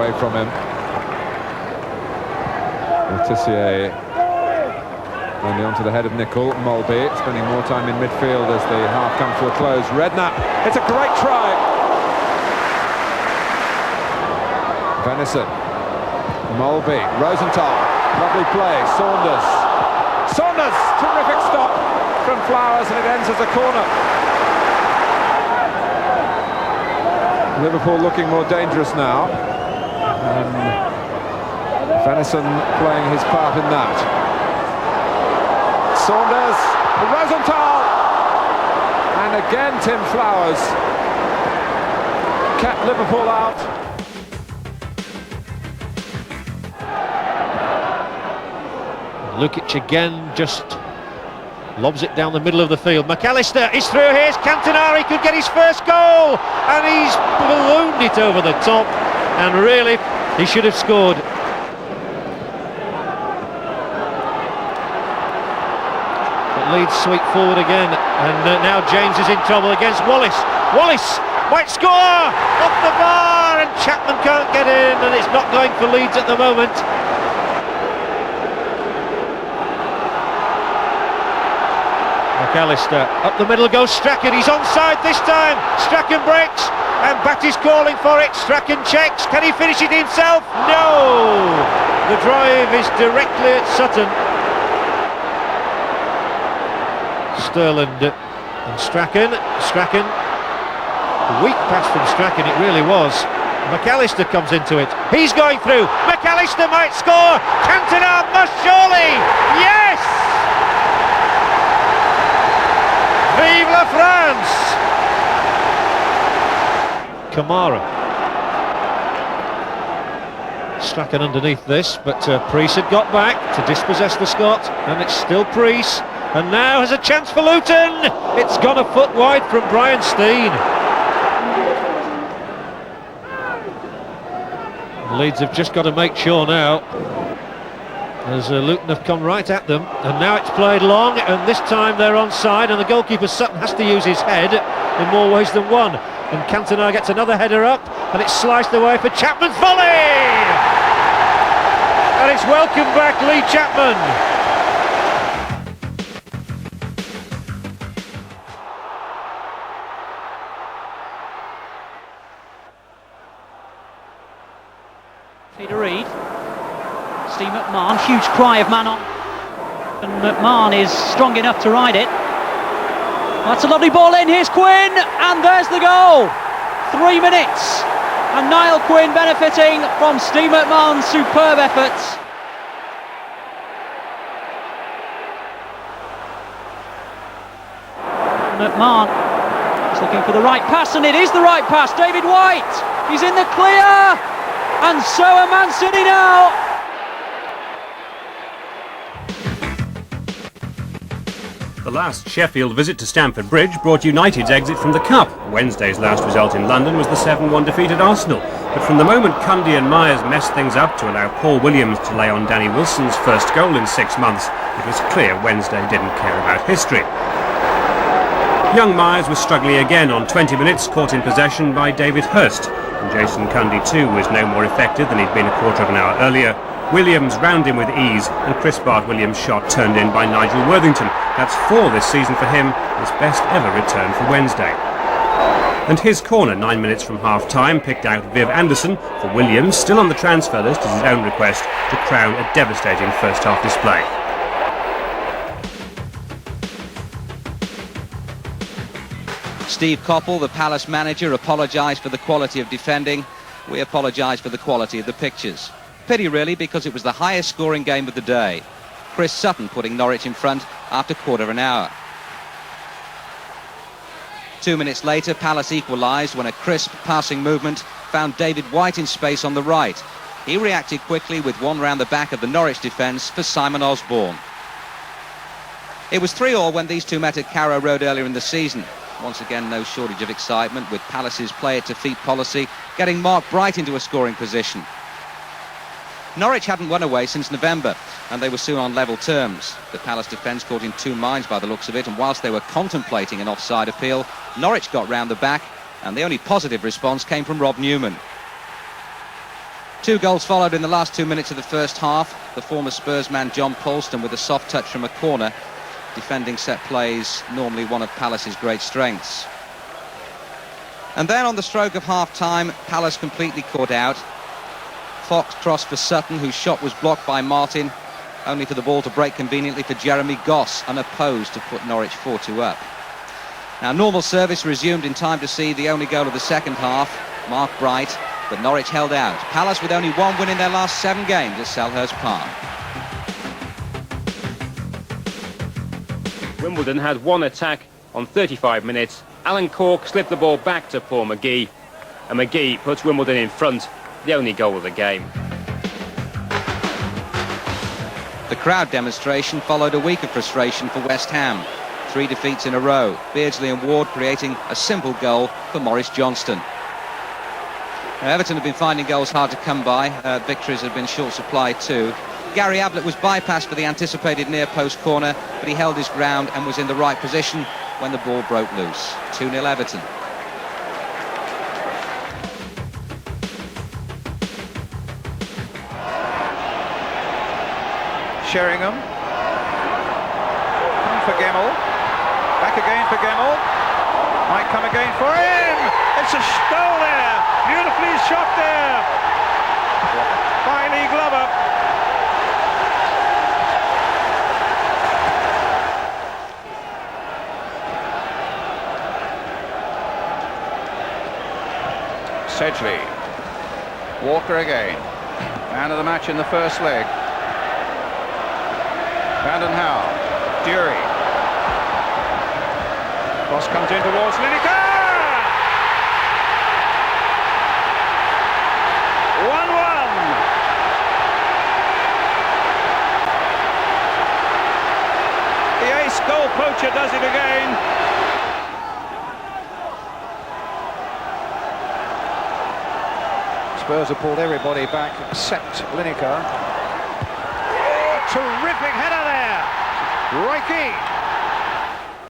away from him. Tissier only onto the head of Nicol. Welsby spending more time in midfield as the half comes to a close. Redknapp, it's a great try. Venison, Welsby, Rosenthal, lovely play. Saunders, terrific stop from Flowers, and it ends as a corner. Liverpool looking more dangerous now, and Venison playing his part in that. Saunders, Rosenthal, and again Tim Flowers kept Liverpool out. Lukic again just lobs it down the middle of the field. McAllister is through. Here's Cantona. He could get his first goal, and he's ballooned it over the top, and really he should have scored. Leeds sweep forward again, and now James is in trouble against Wallace. Wallace might score off the bar, and Chapman can't get in, and it's not going for Leeds at the moment. McAllister up the middle goes Strachan. He's onside this time. Strachan breaks, and Batty's calling for it. Strachan checks. Can he finish it himself? No. The drive is directly at Sutton. Sterland and Strachan, weak pass from Strachan, it really was. McAllister comes into it, he's going through, McAllister might score, Cantona must surely, yes! Vive la France! Kamara. Strachan underneath this, but Priest had got back to dispossess the Scot, and it's still Priest. And now has a chance for Luton. It's gone a foot wide from Brian Steen. Leeds have just got to make sure now, as Luton have come right at them, and now it's played long, and this time they're onside, and the goalkeeper Sutton has to use his head in more ways than one. And Cantona gets another header up, and it's sliced away for Chapman's volley, and it's welcome back Lee Chapman. Steve McMahon, huge cry of Mann on, and McMahon is strong enough to ride it. That's a lovely ball in, here's Quinn, and there's the goal. 3 minutes, and Niall Quinn benefiting from Steve McMahon's superb efforts. McMahon is looking for the right pass, and it is the right pass. David White, he's in the clear, and so are Man City now. The last Sheffield visit to Stamford Bridge brought United's exit from the Cup. Wednesday's last result in London was the 7-1 defeat at Arsenal. But from the moment Cundy and Myers messed things up to allow Paul Williams to lay on Danny Wilson's first goal in 6 months, it was clear Wednesday didn't care about history. Young Myers was struggling again on 20 minutes, caught in possession by David Hurst. And Jason Cundy too was no more effective than he'd been a quarter of an hour earlier. Williams round him with ease, and Chris Bart-Williams' shot turned in by Nigel Worthington. That's 4 this season for him, his best ever return for Wednesday. And his corner 9 minutes from half-time picked out Viv Anderson for Williams, still on the transfer list at his own request, to crown a devastating first-half display. Steve Coppell, the Palace manager, apologised for the quality of defending. We apologise for the quality of the pictures. Pity really, because it was the highest scoring game of the day. Chris Sutton putting Norwich in front after quarter of an hour. 2 minutes later, Palace equalised when a crisp passing movement found David White in space on the right. He reacted quickly with one round the back of the Norwich defence for Simon Osborne. It was 3-3 when these two met at Carrow Road earlier in the season. Once again, no shortage of excitement, with Palace's play-it-to-feet policy getting Mark Bright into a scoring position. Norwich hadn't won away since November, and they were soon on level terms. The Palace defence caught in 2 minds by the looks of it, and whilst they were contemplating an offside appeal, Norwich got round the back, and the only positive response came from Rob Newman. Two goals followed in the last 2 minutes of the first half. The former Spurs man John Polston with a soft touch from a corner. Defending set plays, normally one of Palace's great strengths. And then on the stroke of half-time, Palace completely caught out. Fox crossed for Sutton, whose shot was blocked by Martin, only for the ball to break conveniently for Jeremy Goss, unopposed, to put Norwich 4-2 up. Now, normal service resumed in time to see the only goal of the second half, Mark Bright, but Norwich held out. Palace with only one win in their last 7 games at Selhurst Park. Wimbledon had one attack on 35 minutes. Alan Cork slipped the ball back to Paul McGee, and McGee puts Wimbledon in front, the only goal of the game. The crowd demonstration followed a week of frustration for West Ham. 3 defeats in a row. Beardsley and Ward creating a simple goal for Maurice Johnston. Now, Everton have been finding goals hard to come by. Victories have been short supply too. Gary Ablett was bypassed for the anticipated near post corner, but he held his ground and was in the right position when the ball broke loose. 2-0 Everton. Sheringham. For Gemmell. Back again for Gemmell. Might come again for him. It's a goal there. Beautifully shot there. Finally Glover. Sedgley. Walker again. Man of the match in the first leg. Brandon Howe. Dury. Cross comes in towards Lineker. 1-1. The ace goal poacher does it again. Spurs have pulled everybody back except Lineker. Oh, terrific header there. Roy Keane.